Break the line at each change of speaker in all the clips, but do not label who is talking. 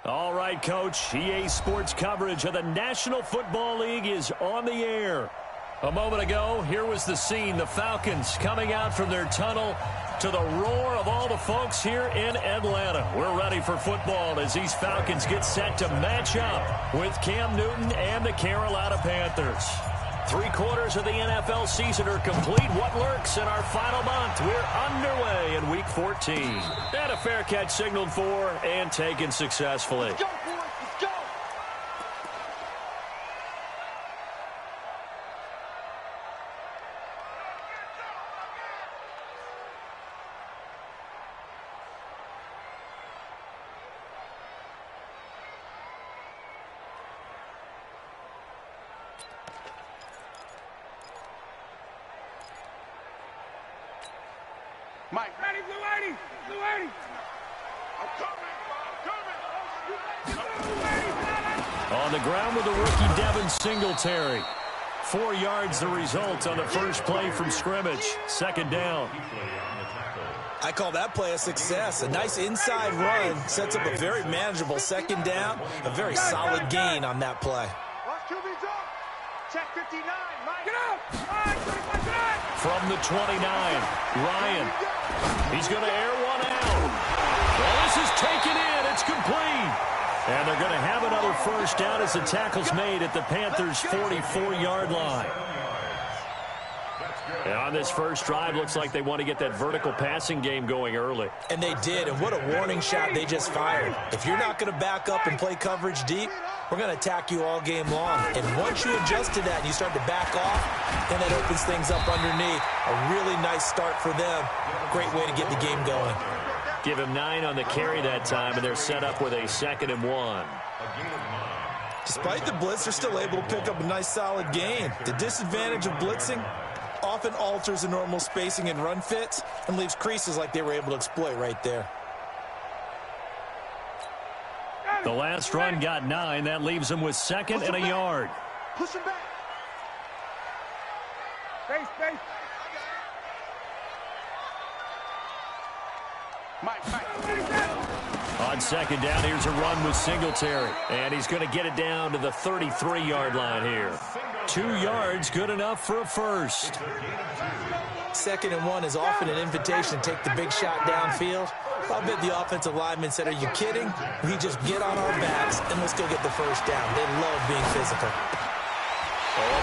All right, Coach. EA Sports coverage of the National Football League is on the air. A moment ago, here was the scene. The Falcons coming out from their tunnel to the roar of all the folks here in Atlanta. We're ready for football as these Falcons get set to match up with Cam Newton and the Carolina Panthers. 3/4 of the NFL season are complete. What lurks in our final month? We're underway in Week 14. And a fair catch signaled for and taken successfully.
Let's go, boys. Let's go.
Mike. Ready, Blue 80. Blue 80. I'm coming.
On the ground with the rookie Devin Singletary. 4 yards the result on the first play from scrimmage. Second down.
I call that play a success. A nice inside run sets up a very manageable second down. A very solid gain on that play.
Check 59. Mike.
Get up.
From the 29, Ryan. He's going to air one out. Well, this is taken in. It's complete. And they're going to have another first down as the tackle's made at the Panthers' 44-yard line. And on this first drive, looks like they want to get that vertical passing game going early.
And they did, and what a warning shot they just fired. If you're not going to back up and play coverage deep, we're going to attack you all game long. And once you adjust to that and you start to back off, then that opens things up underneath. A really nice start for them. Great way to get the game going.
Give him 9 on the carry that time, and they're set up with a 2nd and 1.
Despite the blitz, they're still able to pick up a nice solid gain. The disadvantage of blitzing often alters the normal spacing and run fits and leaves creases like they were able to exploit right there.
The last run got 9. That leaves them with 2nd and a yard.
Push him back. Space. Mike.
On 2nd down, here's a run with Singletary. And he's going to get it down to the 33-yard line here. 2 yards, good enough for a first.
2nd and 1 is often an invitation to take the big shot downfield. I'll bet the offensive lineman said, are you kidding? We just get on our backs and let's go get the first down. They love being physical.
A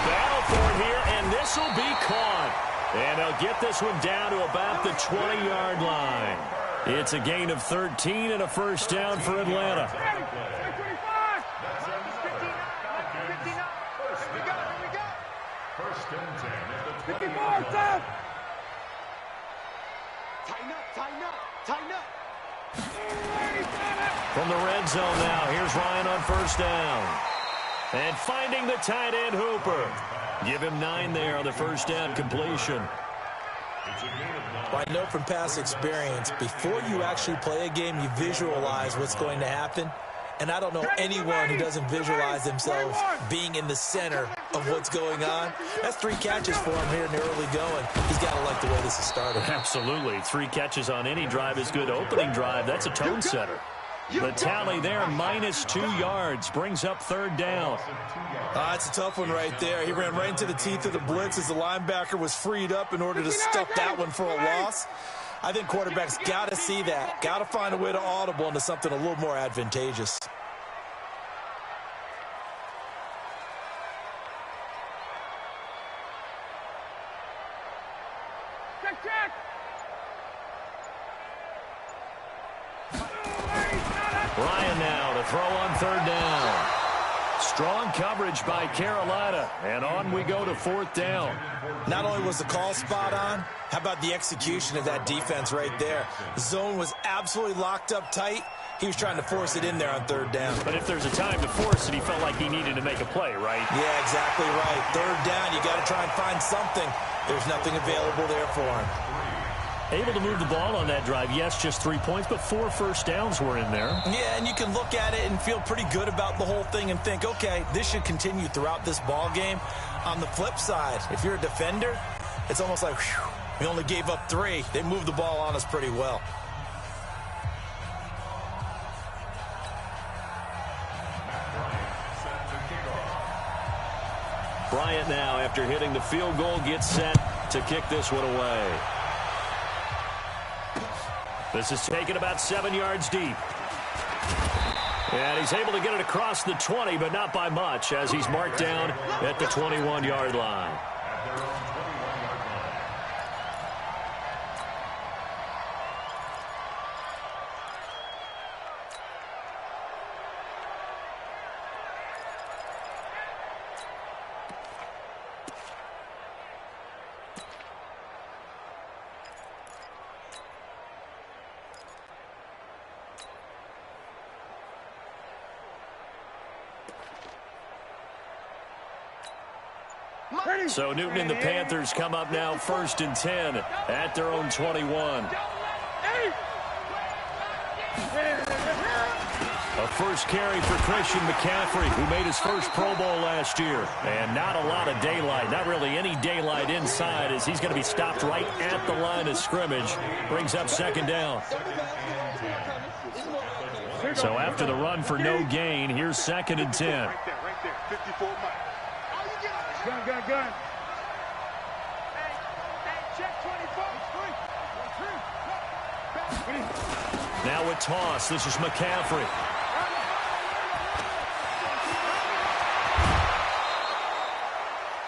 battle for it here, and this will be caught. And they'll get this one down to about the 20-yard line. It's a gain of 13 and a first down for Atlanta.
First and 10 at the 20. Tighten up.
From the red zone now, here's Ryan on first down. And finding the tight end Hooper. Give him 9 there on the first down completion.
Well, I know from past experience, before you actually play a game, you visualize what's going to happen. And I don't know anyone who doesn't visualize themselves being in the center of what's going on. That's 3 catches for him here in the early going. He's got to like the way this is started.
Absolutely. 3 catches on any drive is good. Opening drive, that's a tone setter. The tally there, minus 2 yards, brings up 3rd down.
It's a tough one right there. He ran right into the teeth of the blitz as the linebacker was freed up in order to stuff that one for a loss. I think quarterbacks got to see that. Got to find a way to audible into something a little more advantageous.
Check.
Ryan now to throw on 3rd down. Strong coverage by Carolina, and on we go to 4th down.
Not only was the call spot on, how about the execution of that defense right there? The zone was absolutely locked up tight. He was trying to force it in there on 3rd down.
But if there's a time to force it, he felt like he needed to make a play, right?
Yeah, exactly right. 3rd down, you got to try and find something. There's nothing available there for him.
Able to move the ball on that drive. Yes, just 3 points, but 4 first downs were in there.
Yeah, and you can look at it and feel pretty good about the whole thing and think, okay, this should continue throughout this ball game. On the flip side, if you're a defender, it's almost like, whew, we only gave up 3. They moved the ball on us pretty well.
Bryant now, after hitting the field goal, gets set to kick this one away. This is taken about 7 yards deep. And he's able to get it across the 20, but not by much, as he's marked down at the 21-yard line. So Newton and the Panthers come up now 1st and 10 at their own 21. A first carry for Christian McCaffrey, who made his first Pro Bowl last year. And not a lot of daylight, not really any daylight inside, as he's going to be stopped right at the line of scrimmage. Brings up 2nd down. So after the run for no gain, here's 2nd and 10.
Gun. Check 24.
Now a toss. This is McCaffrey.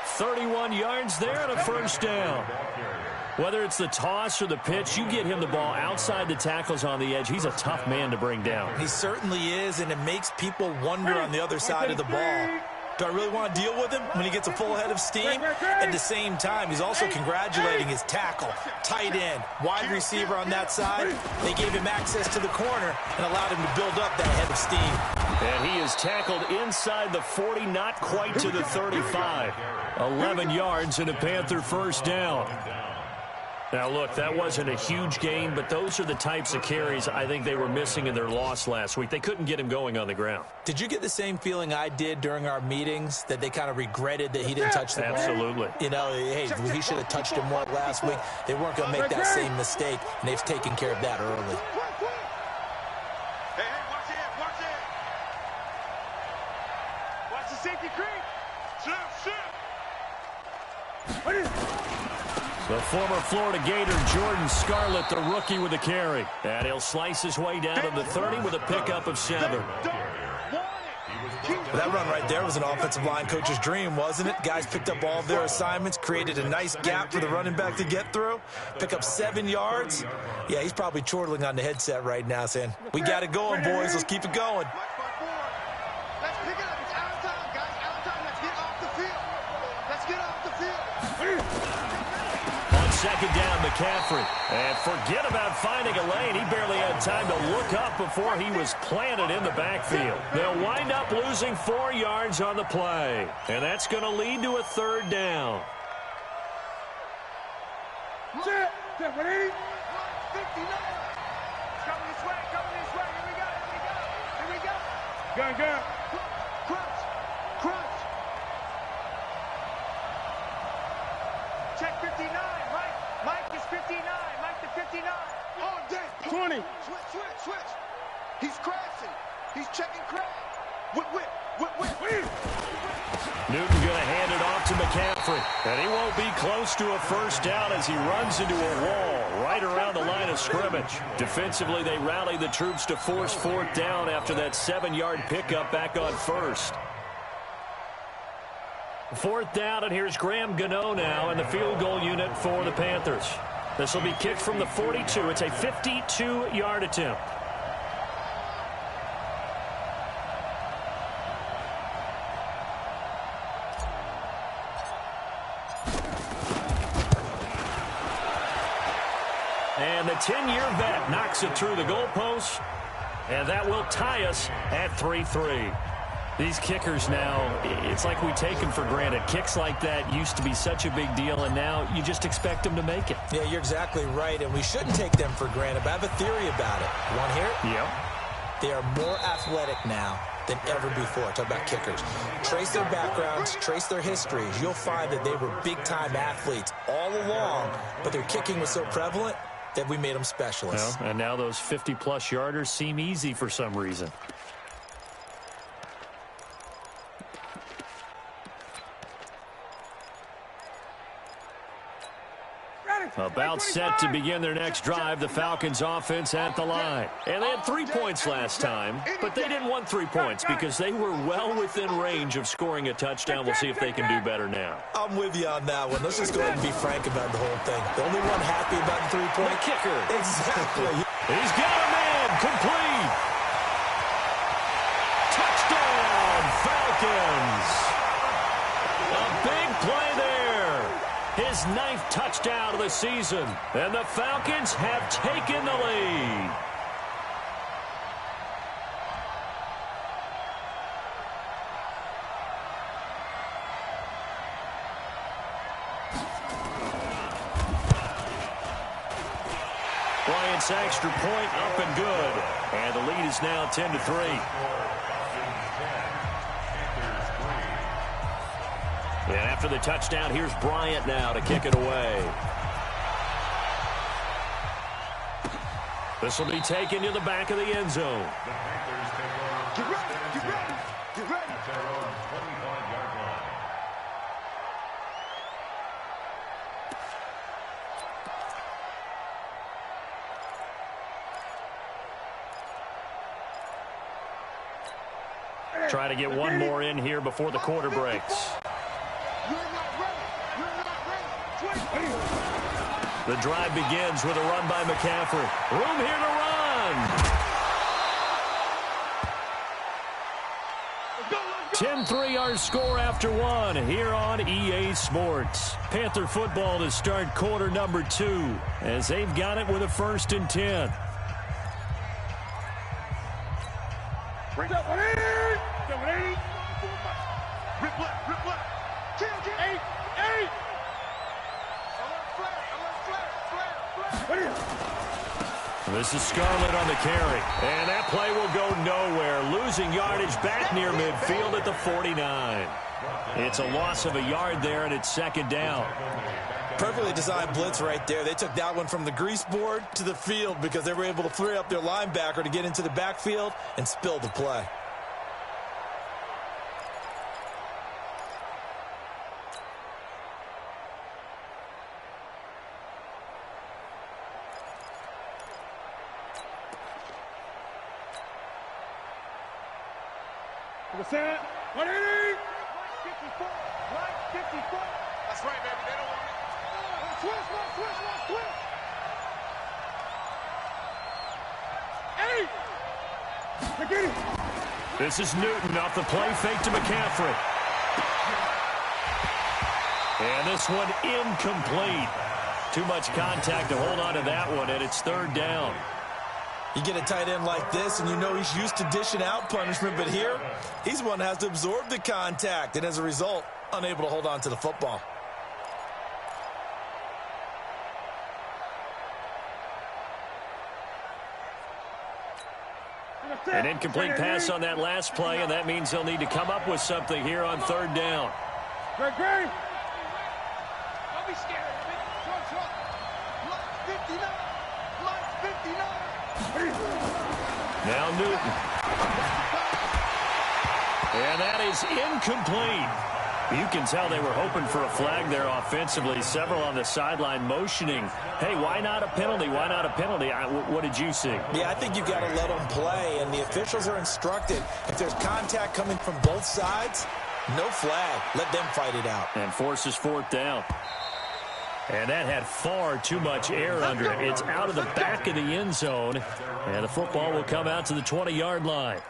"31 yards there and a first down." Whether it's the toss or the pitch, you get him the ball outside the tackles on the edge. He's a tough man to bring down.
He certainly is, and it makes people wonder on the other side of the ball. Do I really want to deal with him when he gets a full head of steam? At the same time, he's also congratulating his tackle, tight end, wide receiver on that side. They gave him access to the corner and allowed him to build up that head of steam.
And he is tackled inside the 40, not quite to the 35. 11 yards and a Panther first down. Now, look, that wasn't a huge gain, but those are the types of carries I think they were missing in their loss last week. They couldn't get him going on the ground.
Did you get the same feeling I did during our meetings, that they kind of regretted that he didn't touch the ball?
Absolutely.
You know, hey, he should have touched him more last week. They weren't going to make that same mistake, and they've taken care of that early.
Hey, watch it. Watch the safety creep. Shoot.
The former Florida Gator, Jordan Scarlett, the rookie with a carry. And he'll slice his way down to the 30 with a pickup of 7.
That run right there was an offensive line coach's dream, wasn't it? Guys picked up all of their assignments, created a nice gap for the running back to get through, pick up 7 yards. Yeah, he's probably chortling on the headset right now saying, "We got it going, boys. Let's keep it going."
Let's pick it up. It's out of time, guys. Out of time. Let's get off the field. Let's get off the field.
On 2nd down, McCaffrey. And forget about finding a lane. He barely had time to look up before he was planted in the backfield. They'll wind up losing 4 yards on the play. And that's going to lead to a 3rd down.
Set. 180. 59. Coming this way. Here we go. Gun. Crunch. Check 59. Mike is 59. Mike to 59. All day. 20. Switch. He's crashing. He's checking crash. Whip.
Newton going to hand it off to McCaffrey. And he won't be close to a first down as he runs into a wall right around the line of scrimmage. Defensively, they rally the troops to force 4th down after that 7-yard pickup back on 1st. 4th down, and here's Graham Gano now in the field goal unit for the Panthers. This will be kicked from the 42. It's a 52-yard attempt. And the 10-year vet knocks it through the goalpost, and that will tie us at 3-3. These kickers now, it's like we take them for granted. Kicks like that used to be such a big deal, and now you just expect them to make it.
Yeah, you're exactly right, and we shouldn't take them for granted, but I have a theory about it. You want to hear it?
Yep.
They are more athletic now than ever before. Talk about kickers. Trace their backgrounds, trace their histories. You'll find that they were big-time athletes all along, but their kicking was so prevalent that we made them specialists.
Well, and now those 50-plus yarders seem easy for some reason. About set to begin their next drive, the Falcons offense at the line. And they had 3 points last time, but they didn't want 3 points because they were well within range of scoring a touchdown. We'll see if they can do better now.
I'm with you on that one. Let's just go ahead and be frank about the whole thing. The only one happy about the 3-point
kicker.
Exactly.
He's got a man. Complete. Touchdown, Falcons. A big play there. His 9th touchdown of the season. And the Falcons have taken the lead. Bryant's extra point up and good. And the lead is now 10-3. And after the touchdown, here's Bryant now to kick it away. This will be taken to the back of the end zone.
Get ready, get ready, get ready.
Try to get one more in here before the quarter breaks. The drive begins with a run by McCaffrey. Room here to run. 10-3 our score after one here on EA Sports. Panther football to start quarter number 2 as they've got it with a 1st and 10.
Bring up 180. 180. Rip left, rip left. 8.
This is Scarlett on the carry. And that play will go nowhere. Losing yardage back near midfield at the 49. It's a loss of a yard there, and it's 2nd down.
Perfectly designed blitz right there. They took that one from the grease board to the field because they were able to free up their linebacker to get into the backfield and spill the play.
Percent. 180. 54. Right 54. That's right, baby. They don't want it. Switch. Hey.
This is Newton off the play fake to McCaffrey. And this one incomplete. Too much contact to hold on to that one, and it's 3rd down.
You get a tight end like this, and you know he's used to dishing out punishment, but here, he's one that has to absorb the contact, and as a result, unable to hold on to the football.
An incomplete pass on that last play, and that means they'll need to come up with something here on 3rd down.
Great. Don't be scared. Truck. Block 59. Block 59.
Now Newton. And that is incomplete. You can tell they were hoping for a flag there offensively. Several on the sideline motioning. Hey, why not a penalty? Why not a penalty? What did you see?
Yeah, I think you've got to let them play, and the officials are instructed. If there's contact coming from both sides, no flag. Let them fight it out.
And forces 4th down. And that had far too much air under it. It's out of the back of the end zone. And the football will come out to the 20-yard line.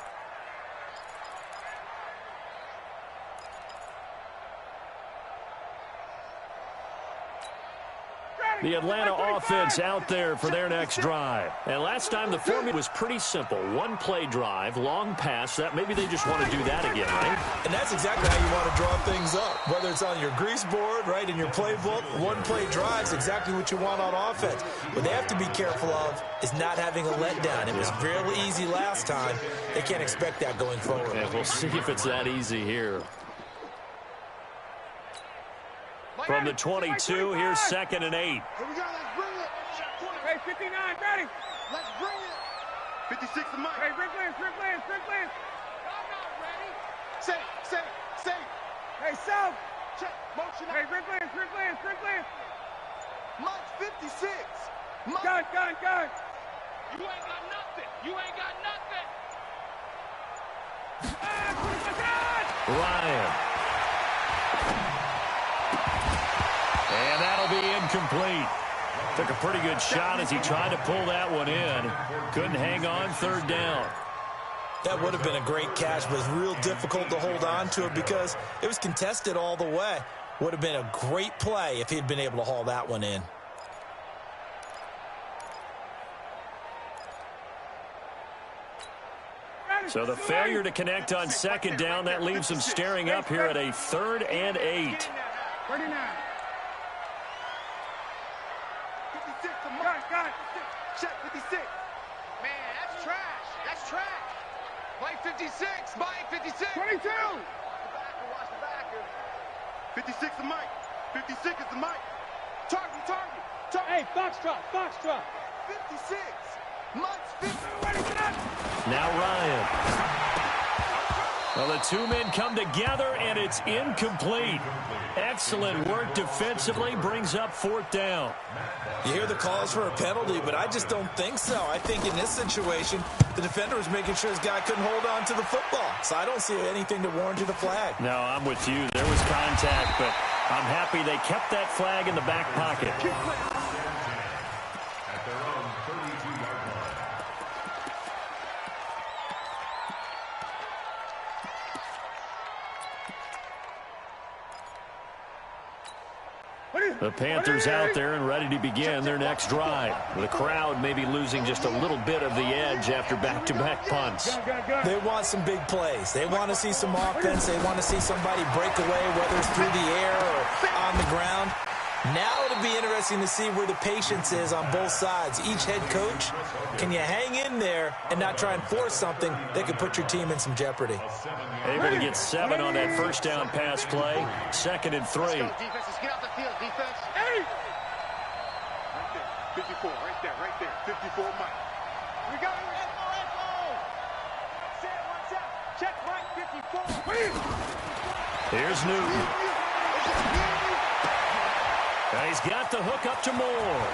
The Atlanta offense out there for their next drive. And last time the formula was pretty simple. 1-play drive, long pass. That maybe they just want to do that again, right?
And that's exactly how you want to draw things up. Whether it's on your grease board, right, in your playbook, 1-play drive is exactly what you want on offense. What they have to be careful of is not having a letdown. It was fairly easy last time. They can't expect that going forward.
And we'll see if it's that easy here. From the 22, here's 2nd and 8.
Here we go, let's bring it. Hey, 59, ready. Let's bring it. 56 to Mike. Hey, Rick Lance. I'm not ready. Say. Hey, South. Check, motion. Hey, Rick Lance. Mike's 56.
Gun.
You ain't got nothing. You ain't got nothing.
Ryan. And that'll be incomplete. Took a pretty good shot as he tried to pull that one in. Couldn't hang on, third down.
That would have been a great catch, but it's real difficult to hold on to it because it was contested all the way. Would have been a great play if he'd been able to haul that one in.
So the failure to connect on second down, that leaves them staring up here at a 3rd and 8.
39.
Check 56. Man, that's trash. That's trash. Mike 56. Mike 56.
22.
Watch the backer. 56 is Mike. 56 is the Mike. Target.
Hey, Foxtrot.
56. Mike's 50.
Now Ryan. Well, the two men come together, and it's incomplete. Excellent work defensively, brings up 4th down.
You hear the calls for a penalty, but I just don't think so. I think in this situation, the defender was making sure his guy couldn't hold on to the football. So I don't see anything to warrant a flag.
No, I'm with you. There was contact, but I'm happy they kept that flag in the back pocket. The Panthers out there and ready to begin their next drive. The crowd may be losing just a little bit of the edge after back-to-back punts.
They want some big plays. They want to see some offense. They want to see somebody break away, whether it's through the air or on the ground. Now it'll be interesting to see where the patience is on both sides. Each head coach, can you hang in there and not try and force something that could put your team in some jeopardy?
Able to get 7 on that first down pass play. 2nd and 3.
Let's go, defense. Let's get out the field, defense.
Hey!
Right there. 54, right there. 54, Mike. We got it. Watch out. Check Mike 54.
Here's Newton. And he's got the hook up to Moore.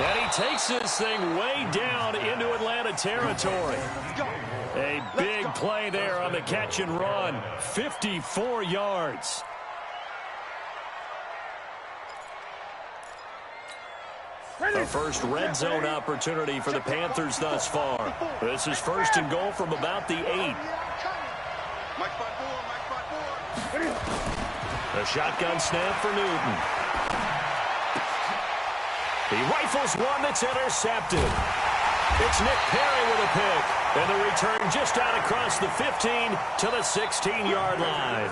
And he takes this thing way down into Atlanta territory. A big play there on the catch and run. 54 yards. The first red zone opportunity for the Panthers thus far. This is 1st and goal from about the 8. The shotgun snap for Newton. He rifles one that's intercepted. It's Nick Perry with a pick. And the return just out across the 15 to the 16-yard line.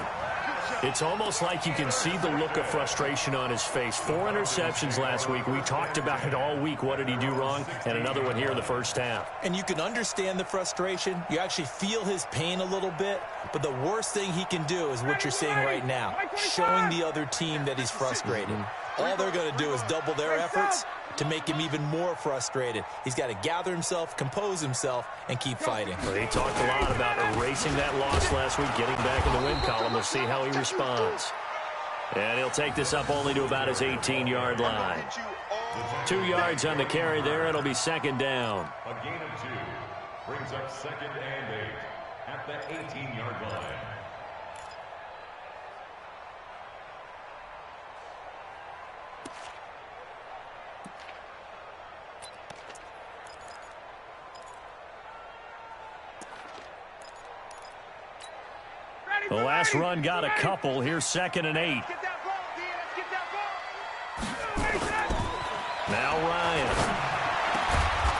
It's almost like you can see the look of frustration on his face. 4 interceptions last week. We talked about it all week. What did he do wrong? And another one here in the first half.
And you can understand the frustration. You actually feel his pain a little bit. But the worst thing he can do is what you're seeing right now, showing the other team that he's frustrated. All they're going to do is double their efforts to make him even more frustrated. He's got to gather himself, compose himself, and keep fighting.
Well, he talked a lot about erasing that loss last week, getting back in the win column. We'll see how he responds. And he'll take this up only to about his 18-yard line. 2 yards on the carry there. It'll be 2nd down.
A gain of 2 brings up 2nd and 8 at the 18-yard line.
The last run got a couple. Here's 2nd and 8. Now Ryan.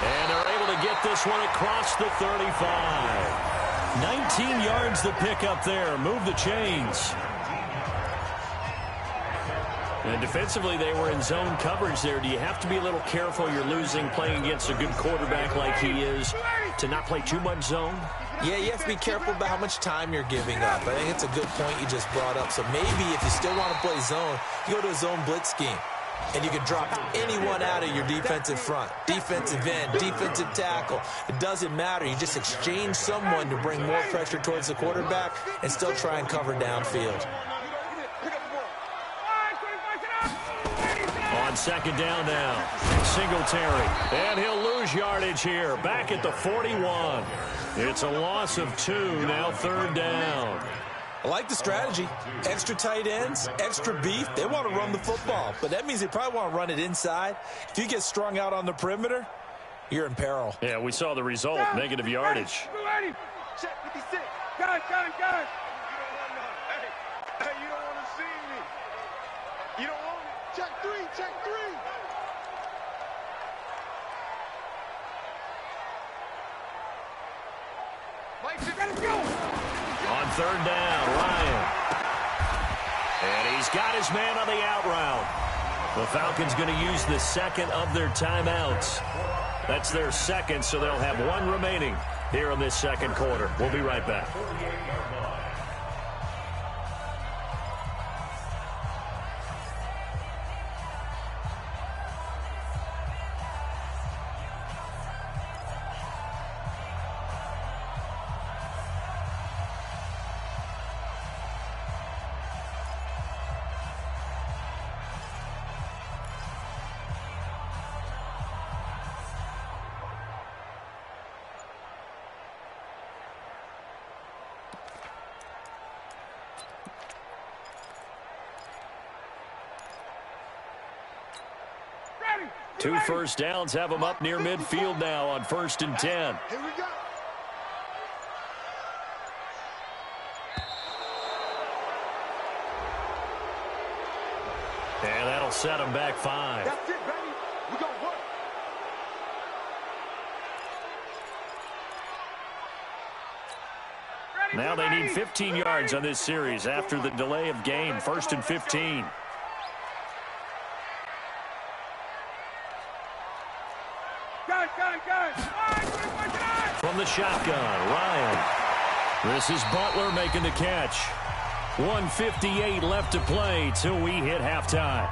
And they're able to get this one across the 35. 19 yards the pickup there. Move the chains. And defensively, they were in zone coverage there. Do you have to be a little careful? You're losing playing against a good quarterback like he is to not play too much zone?
Yeah, you have to be careful about how much time you're giving up. I think it's a good point you just brought up. So maybe if you still want to play zone, you go to a zone blitz scheme. And you can drop anyone out of your defensive front. Defensive end, defensive tackle. It doesn't matter. You just exchange someone to bring more pressure towards the quarterback and still try and cover downfield.
on second down now. Singletary. And he'll lose yardage here. Back at the 41. It's a loss of 2. Now third down.
I like the strategy. Extra tight ends, extra beef. They want to run the football, but that means they probably want to run it inside. If you get strung out on the perimeter, you're in peril.
Yeah, we saw the result. Negative yardage.
Check 56.
Gun.
Hey, you don't want to see me. You don't want me. Check 3. Mike,
Gotta go.
On third down, Ryan. And he's got his man on the out route. The Falcons going to use the second of their timeouts. That's their second, so they'll have one remaining here in this second quarter. We'll be right back. Two first downs have them up near midfield now on 1st and 10.
Here we go.
And that'll set them back 5.
That's it, baby. We gonna work.
Now they need 15 yards on this series after the delay of game. 1st and 15.
Gun.
From the shotgun, Ryan. This is Butler making the catch. 1:58 left to play till we hit halftime.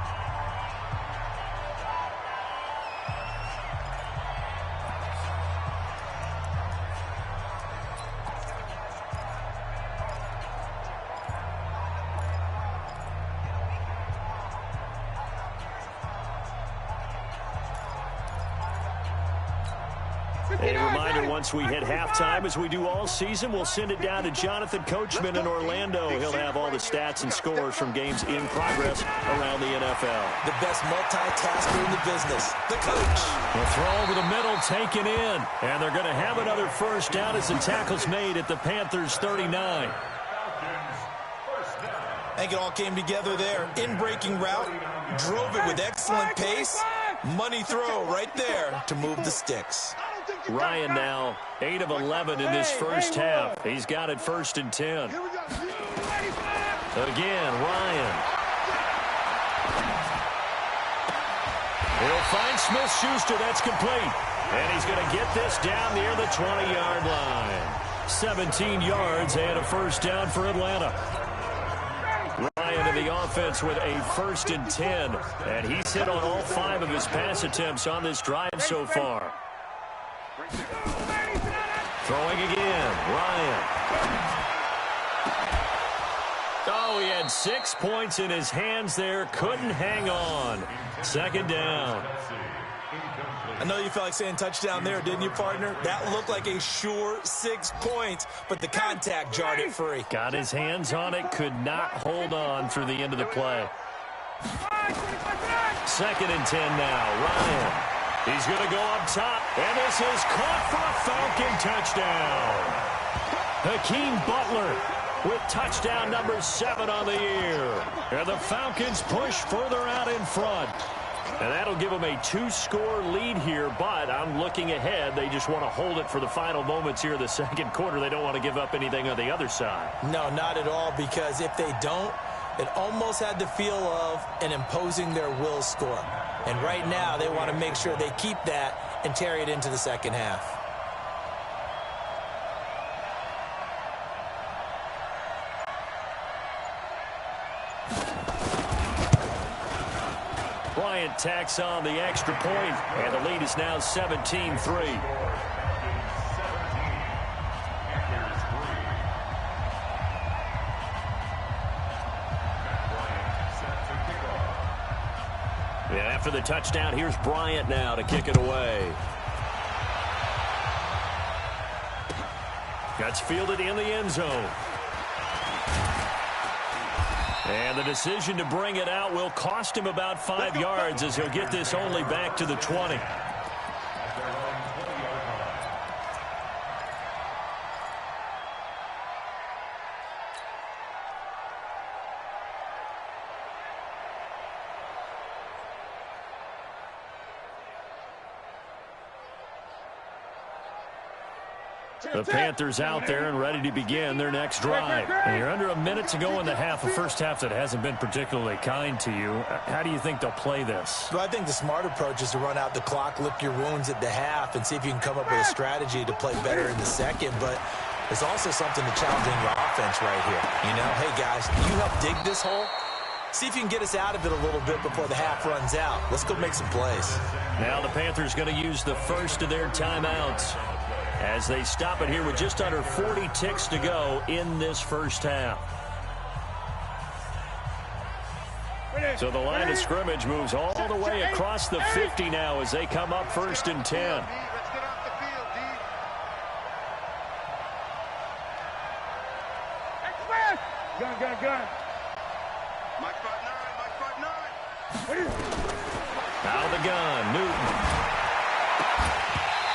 A reminder, once we hit halftime, as we do all season, we'll send it down to Jonathan Coachman in Orlando. He'll have all the stats and scores from games in progress around the NFL.
The best multitasker in the business, the coach.
The throw over the middle taken in, and they're going to have another first down as the tackle's made at the Panthers' 39.
I think it all came together there. In-breaking route, drove it with excellent pace. Money throw right there to move the sticks.
Ryan now 8 of 11 in this first half. He's got it 1st and 10. Again, Ryan. He'll find Smith-Schuster. That's complete. And he's going to get this down near the 20-yard line. 17 yards and a first down for Atlanta. Ryan in the offense with a 1st and 10. And he's hit on all 5 of his pass attempts on this drive so far. Throwing again, Ryan. Oh, he had 6 points in his hands there. Couldn't hang on. Second down.
I know you felt like saying touchdown there, didn't you, partner? That looked like a sure 6 points, but the contact jarred it free.
Got his hands on it, could not hold on through the end of the play. 2nd and 10 now, Ryan. He's going to go up top, and this is caught for a Falcon touchdown. Hakeem Butler with touchdown number 7 on the year. And the Falcons push further out in front. And that'll give them a 2-score lead here, but I'm looking ahead. They just want to hold it for the final moments here in the second quarter. They don't want to give up anything on the other side.
No, not at all, because if they don't, it almost had the feel of an imposing their will score. And right now, they want to make sure they keep that and carry it into the second half.
Bryant tacks on the extra point, and the lead is now 17-3. After the touchdown, here's Bryant now to kick it away. That's fielded in the end zone. And the decision to bring it out will cost him about 5 yards as he'll get this only back to the 20. The Panthers out there and ready to begin their next drive. And you're under a minute to go in the half, a first half that hasn't been particularly kind to you. How do you think they'll play this?
Well, I think the smart approach is to run out the clock, lick your wounds at the half, and see if you can come up with a strategy to play better in the second. But there's also something to challenging your offense right here. You know, hey, guys, you help dig this hole. See if you can get us out of it a little bit before the half runs out. Let's go make some plays.
Now the Panthers going to use the first of their timeouts as they stop it here with just under 40 ticks to go in this first half. So the line of scrimmage moves all the way across the 50 now as they come up 1st and 10.
Let's get off the field, D.
Gun.
Mike 5'9", Mike 5'9".
Out of the gun, Newton.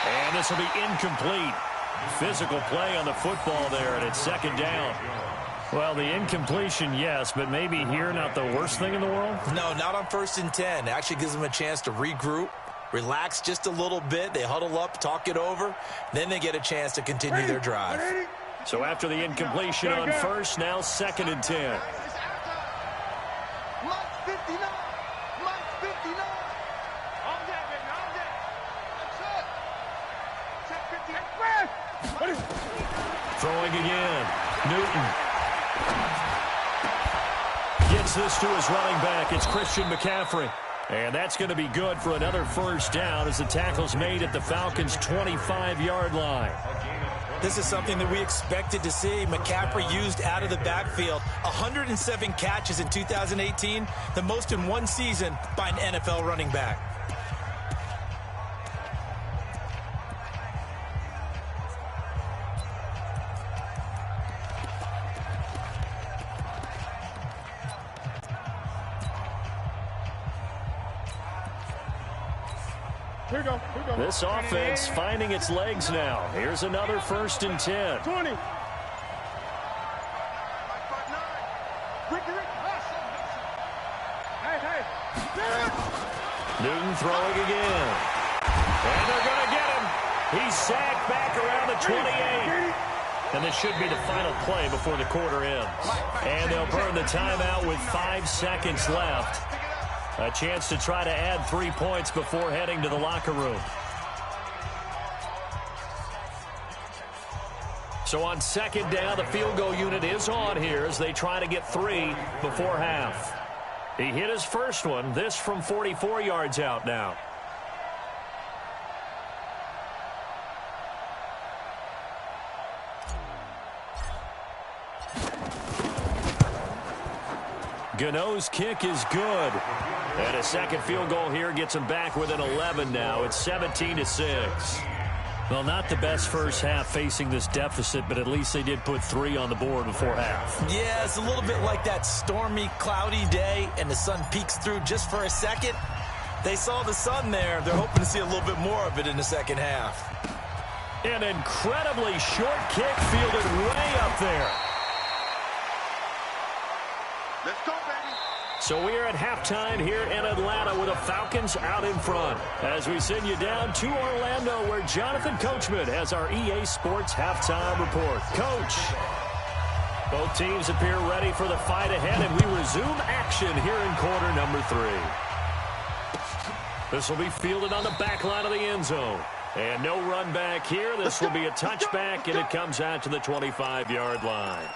And this will be incomplete. Physical play on the football there, and it's 2nd down. Well, the incompletion, yes, but maybe here not the worst thing in the world?
No, not on 1st and 10. It actually gives them a chance to regroup, relax just a little bit. They huddle up, talk it over. Then they get a chance to continue their drive.
So after the incompletion on 1st, now 2nd and 10.
Mike 59. Mike 59.
All day, baby, all day.
That's it. Check 50.
Throwing again. Newton. Gets this to his running back. It's Christian McCaffrey. And that's going to be good for another 1st down as the tackle's made at the Falcons' 25-yard line.
This is something that we expected to see. McCaffrey used out of the backfield. 107 catches in 2018, the most in one season by an NFL running back.
Here we go.
This offense finding its legs now. Here's another 1st and 10.
20.
Mike 5'9". Ricky.
Hey.
Newton throwing again. And they're going to get him. He's sacked back around the 28. And this should be the final play before the quarter ends. And they'll burn the timeout with 5 seconds left. A chance to try to add 3 points before heading to the locker room. So on 2nd down, the field goal unit is on here as they try to get 3 before half. He hit his first one, this from 44 yards out now. Gano's kick is good. And a second field goal here gets him back within 11 now. It's 17-6. Well, not the best first half facing this deficit, but at least they did put 3 on the board before half.
Yeah, it's a little bit like that stormy, cloudy day, and the sun peeks through just for a second. They saw the sun there. They're hoping to see a little bit more of it in the second half.
An incredibly short kick fielded way up there.
Let's go, baby.
So we are at halftime here in Atlanta with the Falcons out in front. As we send you down to Orlando where Jonathan Coachman has our EA Sports halftime report. Coach, both teams appear ready for the fight ahead, and we resume action here in quarter number 3. This will be fielded on the back line of the end zone. And no run back here. This will be a touchback, and it comes out to the 25-yard line.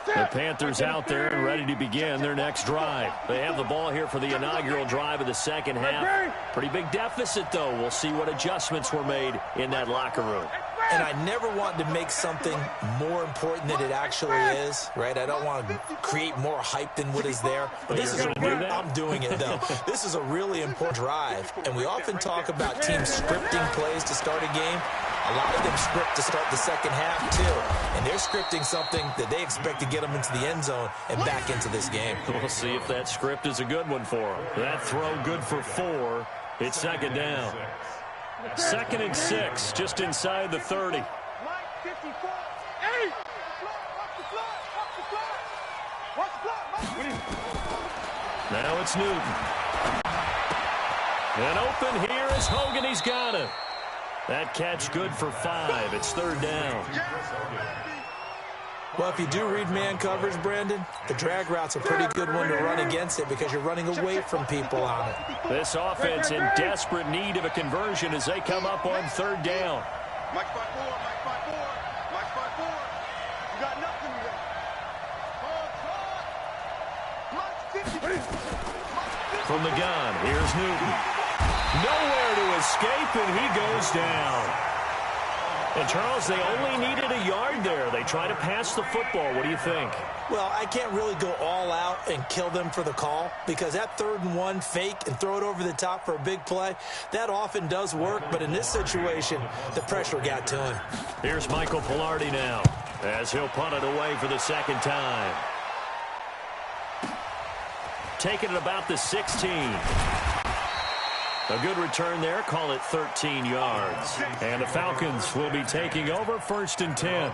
The Panthers out there and ready to begin their next drive. They have the ball here for the inaugural drive of the second half. Pretty big deficit, though. We'll see what adjustments were made in that locker room.
And I never want to make something more important than it actually is, right? I don't want to create more hype than what is there. But this is I'm doing it, though. This is a really important drive. And we often talk about teams scripting plays to start a game. A lot of them script to start the second half, too. And they're scripting something that they expect to get them into the end zone and back into this game.
We'll see if that script is a good one for them. That throw good for 4. It's second down. 2nd and 6, just inside the 30. Now it's Newton. And open here is Hogan. He's got it. That catch good for 5. It's 3rd down.
Well, if you do read man coverage, Brandon, the drag route's a pretty good one to run against it because you're running away from people on it.
This offense in desperate need of a conversion as they come up on 3rd down.
Mike 5-4, Mike 5-4, Mike 5-4. You got nothing there.
From the gun, here's Newton. Nowhere to escape, and he goes down. And, Charles, they only needed a yard there. They try to pass the football. What do you think?
Well, I can't really go all out and kill them for the call because that 3rd and 1 fake and throw it over the top for a big play, that often does work. But in this situation, the pressure got to him.
Here's Michael Pilardi now as he'll punt it away for the 2nd time. Taking it about the 16. A good return there. Call it 13 yards. And the Falcons will be taking over 1st and 10.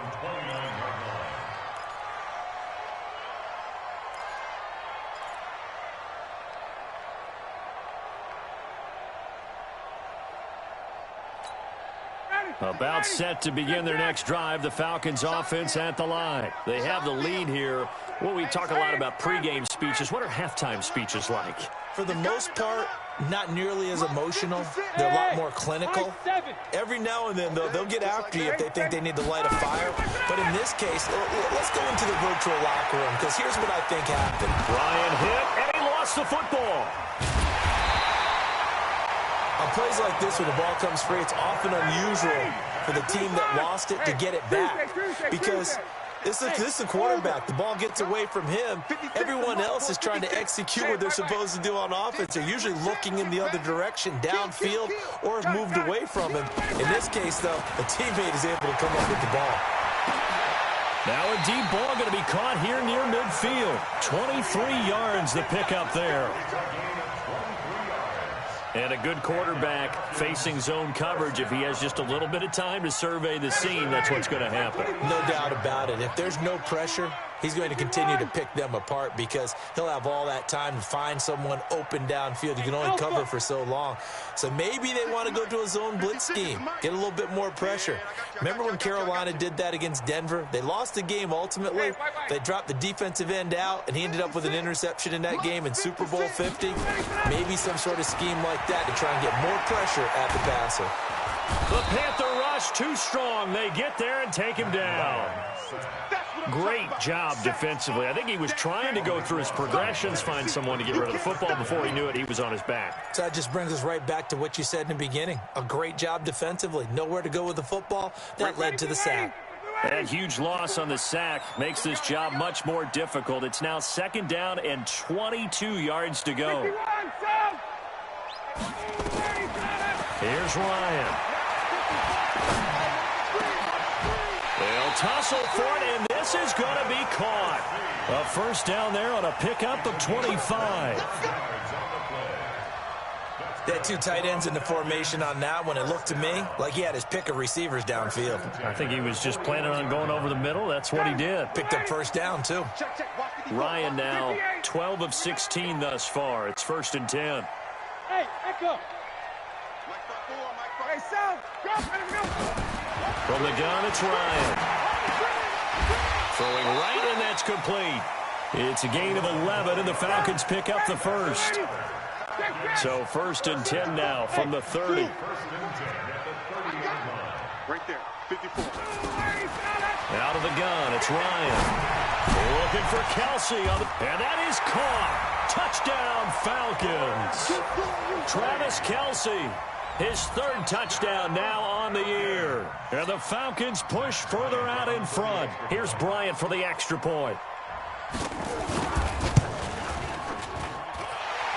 About set to begin their next drive. The Falcons offense at the line. They have the lead here. Well, we talk a lot about pregame speeches. What are halftime speeches like?
For the most part, not nearly as emotional. They're a lot more clinical. Every now and then, though, they'll get after you if they think they need to light a fire. But in this case, let's go into the virtual locker room because here's what I think happened.
Ryan hit, and he lost the football.
On plays like this where the ball comes free, it's often unusual for the team that lost it to get it back because this is the quarterback. The ball gets away from him. Everyone else is trying to execute what they're supposed to do on offense. They're usually looking in the other direction, downfield, or have moved away from him. In this case, though, a teammate is able to come up with the ball.
Now a deep ball going to be caught here near midfield. 23 yards the pickup there. And a good quarterback facing zone coverage. If he has just a little bit of time to survey the scene, that's what's going to happen.
No doubt about it. If there's no pressure, he's going to continue to pick them apart because he'll have all that time to find someone open downfield. You can only cover for so long. So maybe they want to go to a zone blitz scheme, get a little bit more pressure. Remember when Carolina did that against Denver? They lost the game ultimately. They dropped the defensive end out, and he ended up with an interception in that game in Super Bowl 50. Maybe some sort of scheme like that to try and get more pressure at the passer.
The Panther rush too strong. They get there and take him down. Great job defensively. I think he was trying to go through his progressions, find someone to get rid of the football. Before he knew it, he was on his back.
So that just brings us right back to what you said in the beginning. A great job defensively. Nowhere to go with the football. That led to the sack.
That huge loss on the sack makes this job much more difficult. It's now 2nd down and 22 yards to go. Here's Ryan. They'll tussle for it, and this is going to be caught. A 1st down there on a pickup of 25.
They had 2 tight ends in the formation on that one. It looked to me like he had his pick of receivers downfield.
I think he was just planning on going over the middle. That's what he did.
Picked up 1st down, too.
Ryan now 12 of 16 thus far. It's 1st and 10.
Hey, echo. Hey, Sal, go.
From the gun, it's Ryan. Throwing right, and that's complete. It's a gain of 11, and the Falcons pick up the 1st. So 1st and 10 now from the 30.
Right there, 54.
Out of the gun, it's Ryan. Looking for Kelsey, and that is caught. Touchdown, Falcons. Travis Kelsey His third touchdown now on the year. And the Falcons push further out in front. Here's Bryant for the extra point.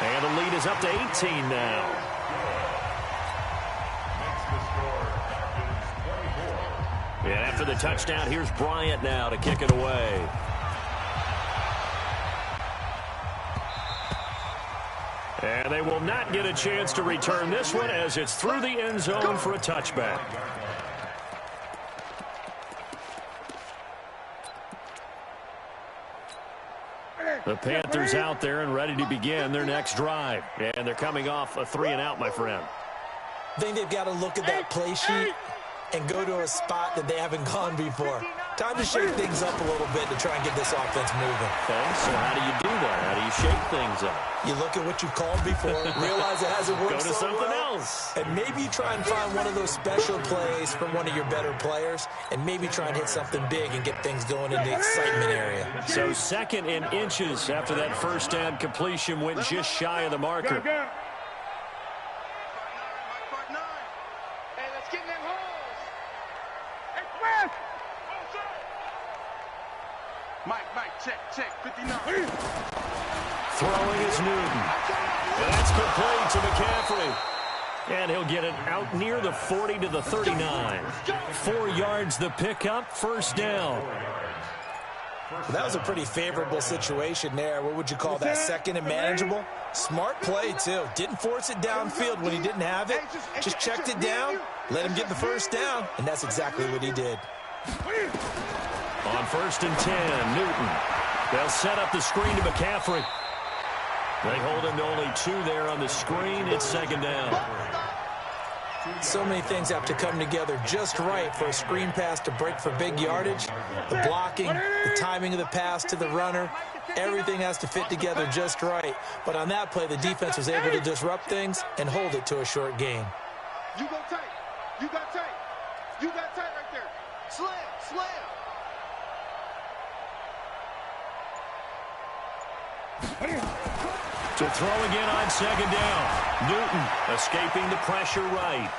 And the lead is up to 18 now. And after the touchdown, here's Bryant now to kick it away. And they will not get a chance to return this one as it's through the end zone for a touchback. The Panthers out there and ready to begin their next drive. And they're coming off a 3-and-out, my friend.
I think they've got to look at that play sheet and go to a spot that they haven't gone before. Time to shake things up a little bit to try and get this offense moving.
Okay, so how do you do that? How do you shake things up?
You look at what you've called before, realize it hasn't worked
Go to
so
something
well,
else.
and maybe you try and find one of those special plays from one of your better players, and maybe try and hit something big and get things going in the excitement area.
So 2nd and inches after that first down completion went just shy of the marker.
Check, 59.
Throwing is Newton. And that's complete to McCaffrey. And he'll get it out near the 40 to the 39. 4 yards the pickup, first down.
Well, that was a pretty favorable situation there. What would you call that? 2nd and manageable? Smart play, too. Didn't force it downfield when he didn't have it. Just checked it down, let him get the first down, and that's exactly what he did.
On 1st and 10, Newton. They'll set up the screen to McCaffrey. They hold him to only 2 there on the screen. It's 2nd down.
So many things have to come together just right for a screen pass to break for big yardage. The blocking, the timing of the pass to the runner, everything has to fit together just right. But on that play, the defense was able to disrupt things and hold it to a short gain.
You go tight. You got tight. You got tight right there. Slam.
To throw again on 2nd down. Newton escaping the pressure right.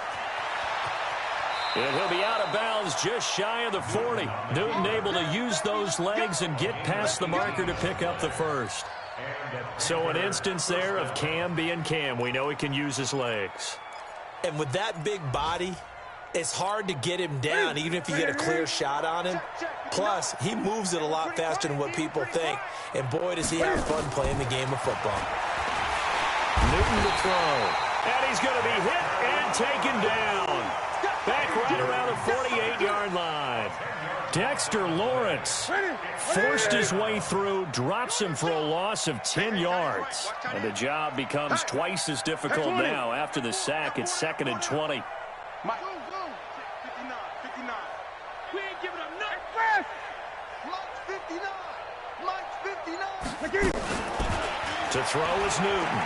And he'll be out of bounds just shy of the 40. Newton able to use those legs and get past the marker to pick up the first. So an instance there of Cam being Cam. We know he can use his legs.
And with that big body, it's hard to get him down, even if you get a clear shot on him. Plus, he moves it a lot faster than what people think. And boy, does he have fun playing the game of football.
Newton to throw. And he's going to be hit and taken down. Back right around the 48-yard line. Dexter Lawrence forced his way through, drops him for a loss of 10 yards. And the job becomes twice as difficult now after the sack. It's 2nd and 20.
Mike, 59. We ain't giving up nothing. Mike's 59.
To throw is Newton.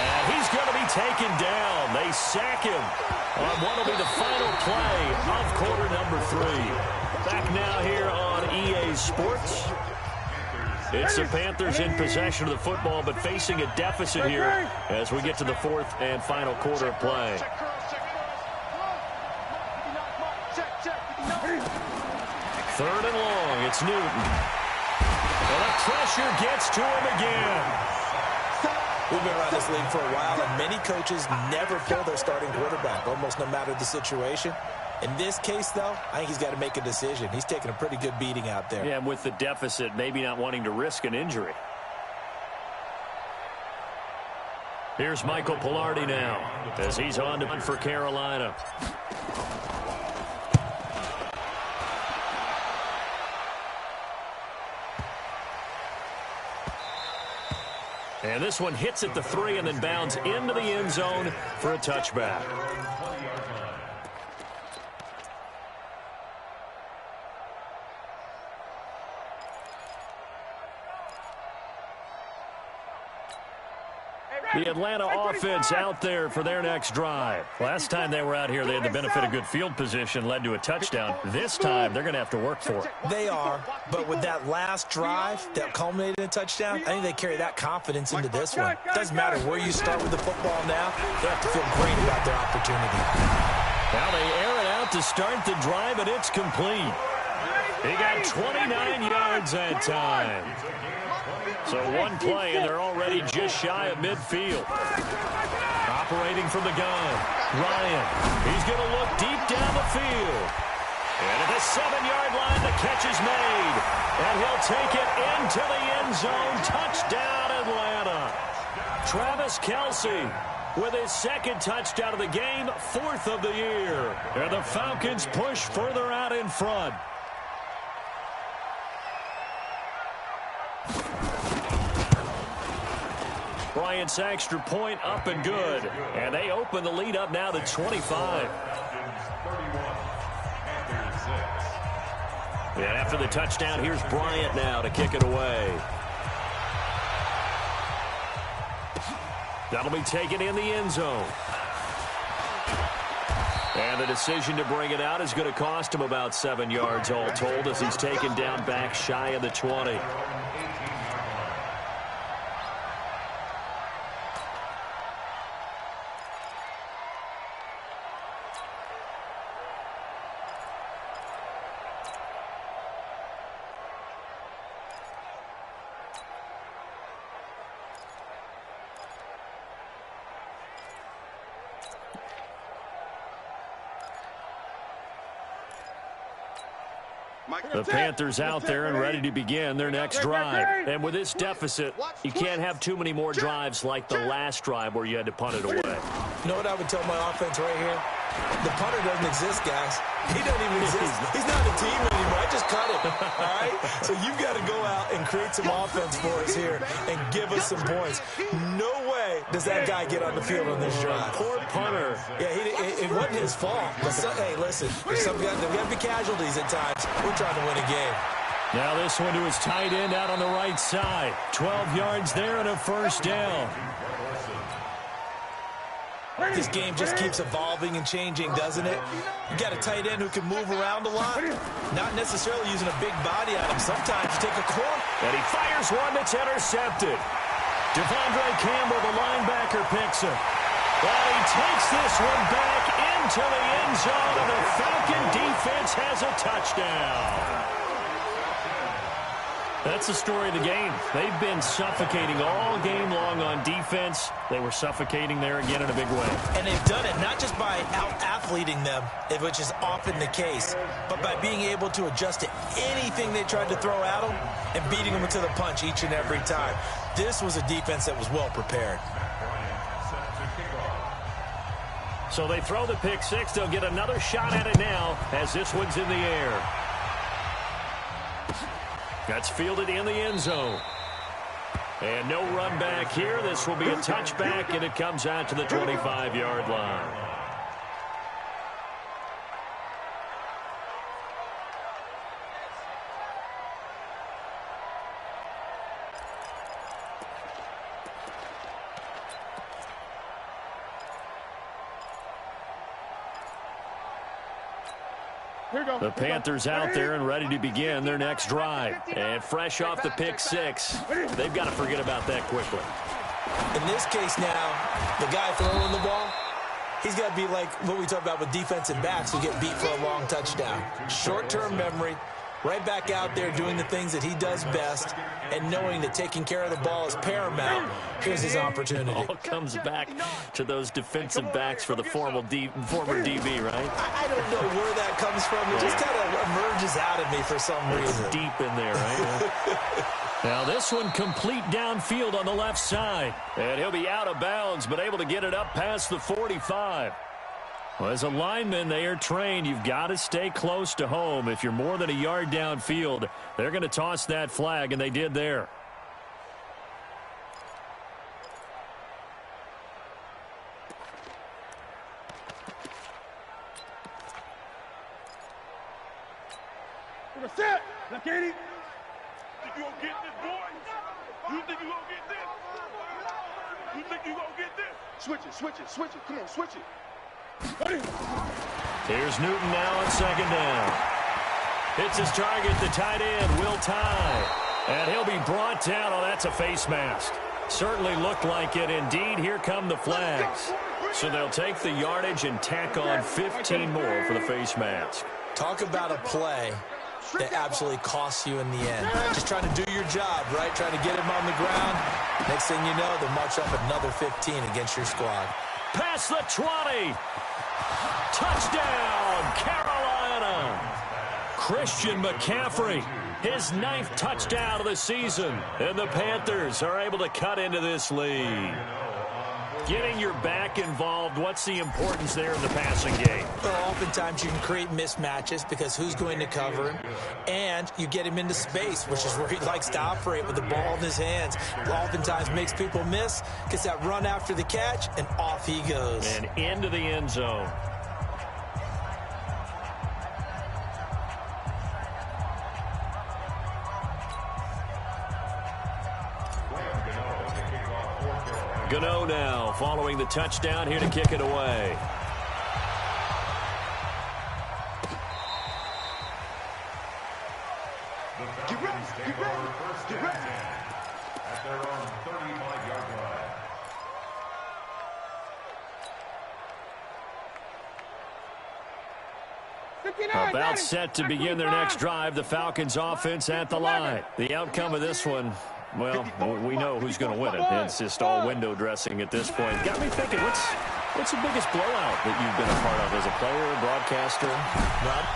And he's going to be taken down. They sack him on what will be the final play of quarter number 3. Back now here on EA Sports. It's the Panthers in possession of the football, but facing a deficit here as we get to the 4th and final quarter of play. 3rd and long, it's Newton. And the pressure gets to him again.
We've been around this league for a while, and many coaches never pull their starting quarterback, almost no matter the situation. In this case, though, I think he's got to make a decision. He's taking a pretty good beating out there.
Yeah, and with the deficit, maybe not wanting to risk an injury. Here's Michael Pilardi now as he's on to for Carolina. And this one hits at the 3 and then bounds into the end zone for a touchback.
Hey,
The Atlanta offense out there for their next drive. Last time they were out here, they had the benefit of good field position, led to a touchdown. This time, they're going to have to work for it.
They are, but with that last drive that culminated in a touchdown, I think they carry that confidence into this one. Doesn't matter where you start with the football now, they have to feel great about their opportunity.
Now they air it out to start the drive, and it's complete. He got 29 yards that time. So one play, and they're already just shy of midfield. Operating from the gun, Ryan. He's going to look deep down the field. And at the 7-yard line, the catch is made. And he'll take it into the end zone. Touchdown, Atlanta. Travis Kelce with his second touchdown of the game, 4th of the year. And the Falcons push further out in front. Bryant's extra point up and good. And they open the lead up now to 25. And after the touchdown, here's Bryant now to kick it away. That'll be taken in the end zone. And the decision to bring it out is going to cost him about 7 yards all told as he's taken down back shy of the 20. The Panthers out there and ready to begin their next drive. And with this deficit, you can't have too many more drives like the last drive where you had to punt it away.
You know what I would tell my offense right here? The punter doesn't exist, guys. He doesn't even exist. He's not a team anymore. I just cut him, all right? So you've got to go out and create some offense for us here and give us some points. No way does that guy get on the field on this drive.
Poor punter.
Yeah, it wasn't his fault. But hey, listen, there's got to be casualties at times. We're trying to win a game.
Now this one to his tight end out on the right side. 12 yards there and a first down.
This game just keeps evolving and changing, doesn't it? You got a tight end who can move around a lot. Not necessarily using a big body on him. Sometimes you take a corner.
And he fires one that's intercepted. Devondre Campbell, the linebacker, picks it. Well, he takes this one back into the end zone, and the Falcon defense has a touchdown. That's the story of the game. They've been suffocating all game long on defense. They were suffocating there again in a big way.
And they've done it not just by out-athleting them, which is often the case, but by being able to adjust to anything they tried to throw at them and beating them to the punch each and every time. This was a defense that was well prepared.
So they throw the pick six. They'll get another shot at it now as this one's in the air. That's fielded in the end zone. And no run back here. This will be a touchback, and it comes out to the 25-yard line. The Panthers out there and ready to begin their next drive. And fresh off the pick six, they've got to forget about that quickly.
In this case now, the guy throwing the ball, he's got to be like what we talk about with defensive backs who get beat for a long touchdown. Short-term memory, right back out there doing the things that he does best, and knowing that taking care of the ball is paramount. Here's his opportunity.
All comes back to those defensive backs for the former DB, right?
I don't know where that comes from. It just kind of emerges out of me for some reason.
It's deep in there, right? Now this one complete downfield on the left side. And he'll be out of bounds, but able to get it up past the 45. Well, as a lineman, they are trained. You've got to stay close to home. If you're more than a yard downfield, they're going to toss that flag, and they did there.
Set. Now, Katie. Think you gonna get this, boy? You think you gonna get this? You think you gonna get this?
Switch it, switch it, switch it. Come on, switch it.
Here's Newton now on second down. Hits his target, the tight end, Will Tye. And he'll be brought down. Oh, that's a face mask. Certainly looked like it. Indeed, here come the flags. So they'll take the yardage and tack on 15 more for the face mask.
Talk about a play that absolutely costs you in the end. Just trying to do your job, right? Trying to get him on the ground. Next thing you know, they'll march up another 15 against your squad.
Past the 20. Touchdown, Carolina. Christian McCaffrey, his 9th touchdown of the season. And the Panthers are able to cut into this lead. Getting your back involved, what's the importance there in the passing game?
Well, oftentimes you can create mismatches because who's going to cover him? And you get him into space, which is where he likes to operate with the ball in his hands. Oftentimes makes people miss, gets that run after the catch, and off he goes.
And into the end zone. Gano now following the touchdown here to kick it away.
Get ready, get ready, get ready.
At their own 35-yard line.
About set to begin their next drive. The Falcons offense at the line. The outcome of this one, well, we know who's going to win it. It's just all window dressing at this point. Got me thinking, what's the biggest blowout that you've been a part of as a player, broadcaster?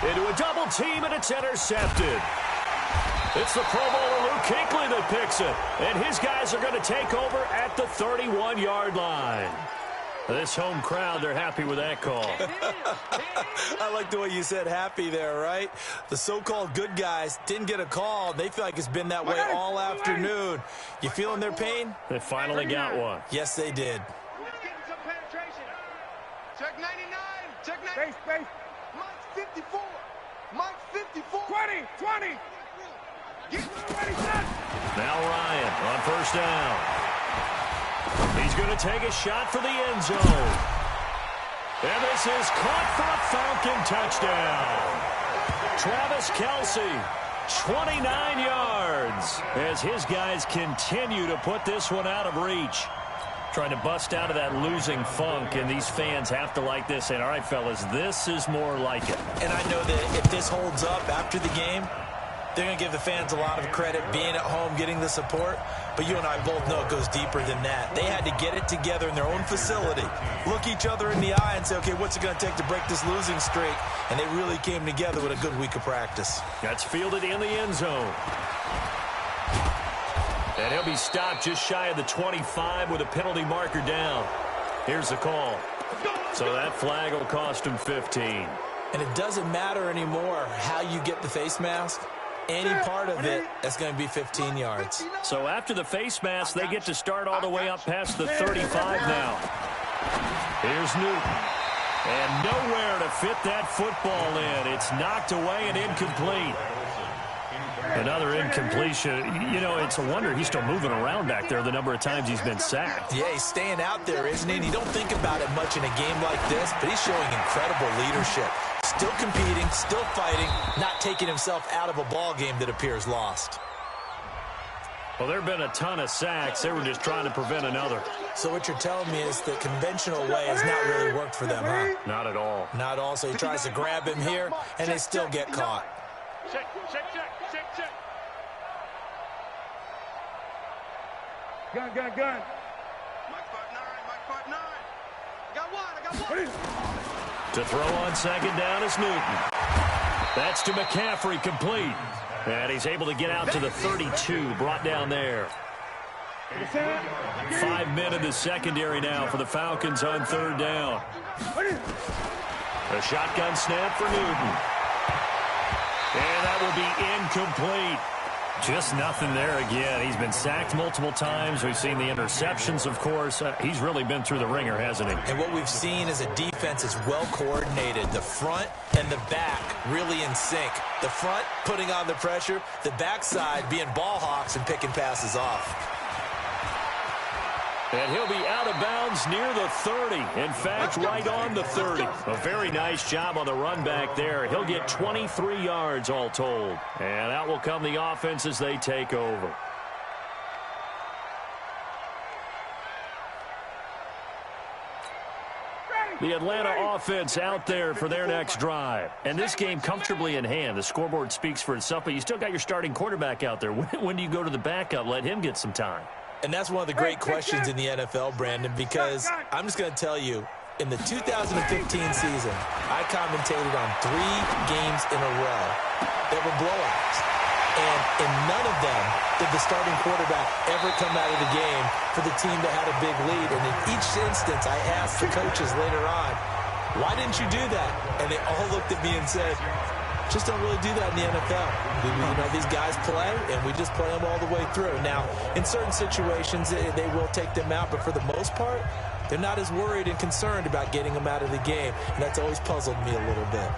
Into a double team, and it's intercepted. It's the Pro Bowler Luke Kuechly that picks it. And his guys are going to take over at the 31-yard line. This home crowd, they're happy with that call.
I like the way you said happy there, right? The so-called good guys didn't get a call. They feel like it's been that way all afternoon. You feeling their pain?
They finally got one.
Yes, they did.
Getting some penetration. Check 99. Check 99.
Space.
Mike's 54. Mike's 54.
20.
Get ready, son.
Now Ryan on first down. He's going to take a shot for the end zone. And this is caught for a Falcon touchdown. Travis Kelce, 29 yards, as his guys continue to put this one out of reach. Trying to bust out of that losing funk, and these fans have to like this. And all right, fellas, this is more like it.
And I know that if this holds up after the game, they're going to give the fans a lot of credit being at home, getting the support. But you and I both know it goes deeper than that. They had to get it together in their own facility, look each other in the eye and say, okay, what's it going to take to break this losing streak? And they really came together with a good week of practice.
That's fielded in the end zone. And he'll be stopped just shy of the 25 with a penalty marker down. Here's the call. So that flag will cost him 15.
And it doesn't matter anymore how you get the face mask. Any part of it, that's going to be 15 yards.
So after the face mask, they get to start all the way up past the 35 now. Here's Newton. And nowhere to fit that football in. It's knocked away and incomplete. Another incompletion. You know, it's a wonder he's still moving around back there the number of times he's been sacked.
Yeah, he's staying out there, isn't he? And you don't think about it much in a game like this, but he's showing incredible leadership. Still competing, still fighting, not taking himself out of a ball game that appears lost.
Well, there have been a ton of sacks. They were just trying to prevent another.
So what you're telling me is the conventional way has not really worked for them, huh?
Not at all.
Not all. So he tries to grab him here, and they still get caught.
Check. Gun.
Mike 5'9", Mike 5'9". I got one.
To throw on second down is Newton. That's to McCaffrey, complete. And he's able to get out to the 32, brought down there. 5 men in the secondary now for the Falcons on third down. A shotgun snap for Newton. And that will be incomplete. Just nothing there again. He's been sacked multiple times. We've seen the interceptions, of course. He's really been through the ringer, hasn't he?
And what we've seen is a defense is well coordinated. The front and the back really in sync. The front putting on the pressure, the backside being ball hawks and picking passes off.
And he'll be out of bounds near the 30. In fact, right on the 30. A very nice job on the run back there. He'll get 23 yards all told. And out will come the offense as they take over. The Atlanta offense out there for their next drive. And this game comfortably in hand. The scoreboard speaks for itself, but you still got your starting quarterback out there. When do you go to the backup? Let him get some time.
And that's one of the great questions in the NFL, Brandon, because I'm just going to tell you, in the 2015 season, I commentated on 3 games in a row that were blowouts. And in none of them did the starting quarterback ever come out of the game for the team that had a big lead. And in each instance, I asked the coaches later on, why didn't you do that? And they all looked at me and said, just don't really do that in the NFL. These guys play, and we just play them all the way through. Now, in certain situations, they will take them out, but for the most part, they're not as worried and concerned about getting them out of the game. And that's always puzzled me a little bit.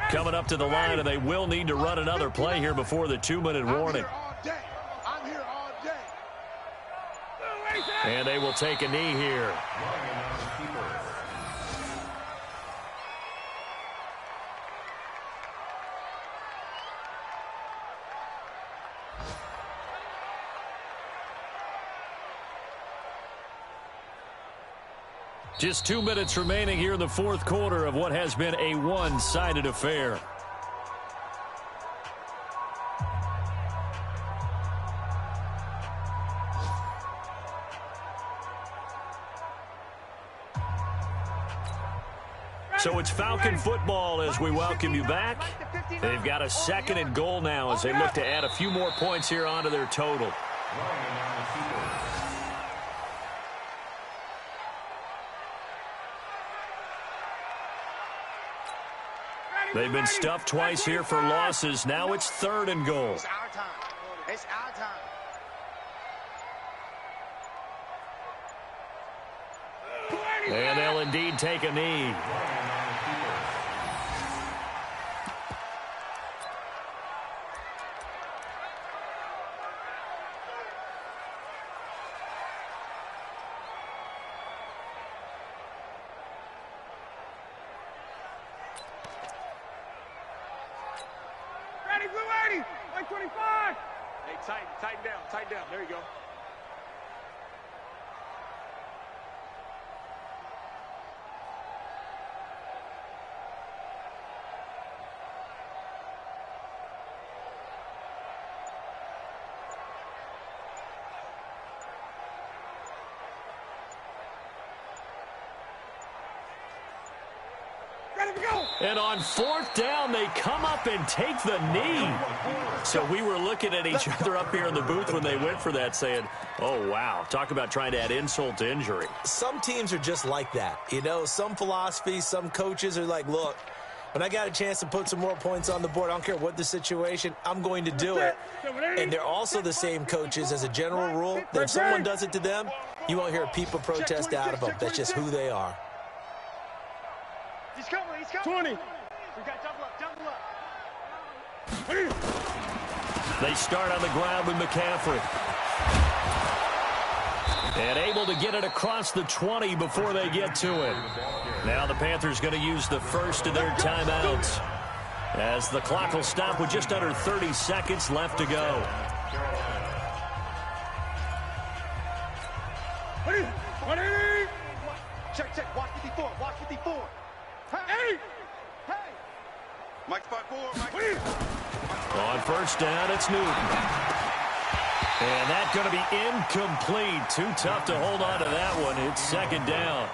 Coming up to the line, and they will need to run another play here before the 2-minute warning.
I'm here all day.
And they will take a knee here. Just 2 minutes remaining here in the fourth quarter of what has been a one-sided affair. So it's Falcon football as we welcome you back. They've got a 2nd and goal now as they look to add a few more points here onto their total. They've been stuffed twice here for losses. Now it's 3rd and goal.
It's our time. It's our time.
And they'll indeed take a knee.
Ready, blue 80, like 25. Hey, tighten down. There you go.
And on 4th down, they come up and take the knee. So we were looking at each other up here in the booth when they went for that saying, oh, wow, talk about trying to add insult to injury.
Some teams are just like that. Some philosophies, some coaches are like, look, when I got a chance to put some more points on the board, I don't care what the situation, I'm going to do it. And they're also the same coaches as a general rule that if someone does it to them, you won't hear a peep of protest out of them. That's just who they are.
He's coming.
20.
We got double up.
They start on the ground with McCaffrey. And able to get it across the 20 before they get to it. Now the Panthers going to use the first of their timeouts as the clock will stop with just under 30 seconds left to go.
Check. Watch 54. Hey! Mike spot 4.
On 1st down, it's Newton. And that's going to be incomplete. Too tough to hold on to that one. It's 2nd down.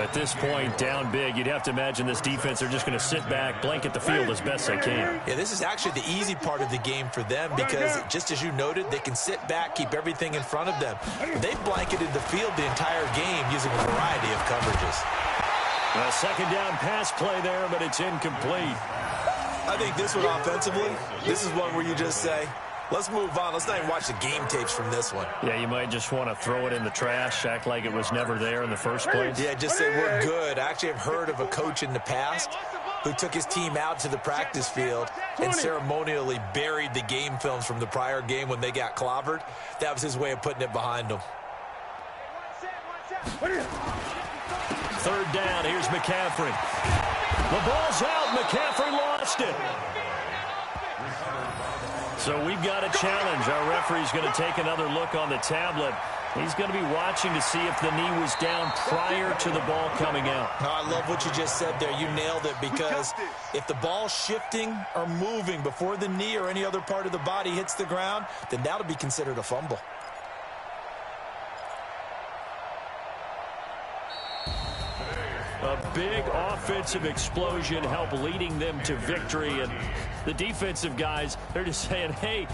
At this point, down big, you'd have to imagine this defense are just going to sit back, blanket the field as best they can.
Yeah, this is actually the easy part of the game for them because, just as you noted, they can sit back, keep everything in front of them. They've blanketed the field the entire game using a variety of coverages.
A 2nd down pass play there, but it's incomplete.
I think this one offensively, this is one where you just say, Let's move on. Let's not even watch the game tapes from this one.
Yeah, you might just want to throw it in the trash, act like it was never there in the first place.
Yeah, just say we're good. I actually have heard of a coach in the past who took his team out to the practice field and ceremonially buried the game films from the prior game when they got clobbered. That was his way of putting it behind them.
Third down, here's McCaffrey. The ball's out, McCaffrey lost it. So we've got a challenge. Our referee's going to take another look on the tablet. He's going to be watching to see if the knee was down prior to the ball coming out.
Oh, I love what you just said there. You nailed it, because if the ball's shifting or moving before the knee or any other part of the body hits the ground, then that'll be considered a fumble.
A big offensive explosion helped leading them to victory. And the defensive guys, they're just saying, hey,